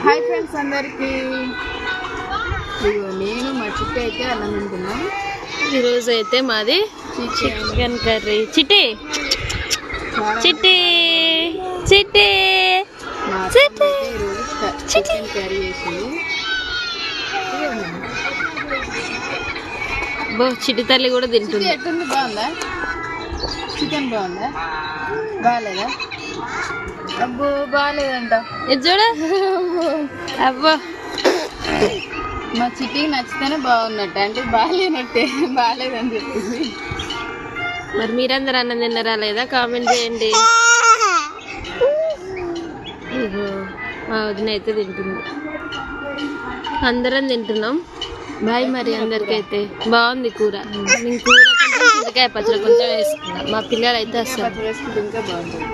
Hi friends అందరికి. నేను మా చిట్టి అయితే అన్నం తింటున్నాం. ఈరోజు అయితే మాది చికెన్ కర్రీ. చిట్టి చిట్టి చిట్టి చికెన్ కర్రీ వేసింది. చిట్టి తల్లి కూడా తింటుంది. ఎట్టుంది? బాగుందా? చికెన్ బాగుందా? బాగాలేదా? అబ్బో బాగాలేదంట. ఇది చూడ. అబ్బో మా చిట్టికి నచ్చితేనే బాగున్నట్టు, అంటే బాగాలేనట్టే. బాగాలేదని చెప్పింది. మరి మీరందరూ అన్నం తిన్నారా లేదా కామెంట్ చేయండి. మా వదిన అయితే తింటుంది. అందరం తింటున్నాం. బాయ్. మరి అందరికైతే బాగుంది కూర. నేను కూర కొంచెం చింతకాయ పచ్చడి కొంచెం వేసుకున్నా. మా పిల్లలు అయితే అసలు వేసుకుంటే ఇంకా బాగుంటుంది.